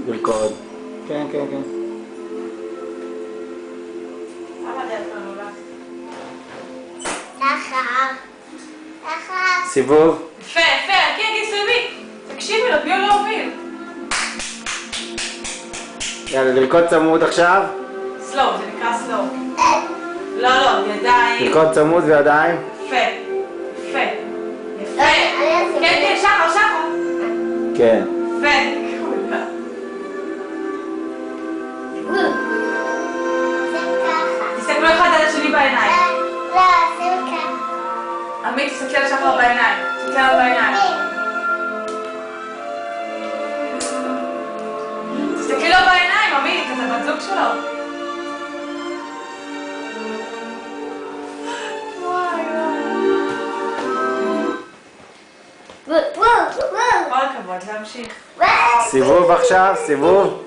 לרקוד. כן, כן, כן. סיבוב. יפה, יפה, כן, כן, סיימי. תקשיבי לו, תביאו להוביל. יאללה, לרקוד צמוד עכשיו. סלואו, זה נקרא סלואו. לא, לא, ידיים. לרקוד צמוד וידיים. יפה, יפה, יפה. כן, כן, שחר, שחר. כן. יפה. תסתכלו אחד על השני בעיניים. לא, זה ככה. עמית, תסתכלי על שחר בעיניים. תסתכלי עליו בעיניים. תסתכלי לו בעיניים, עמית, אתה בת זוג שלו. כל הכבוד, להמשיך. סיבוב עכשיו, סיבוב.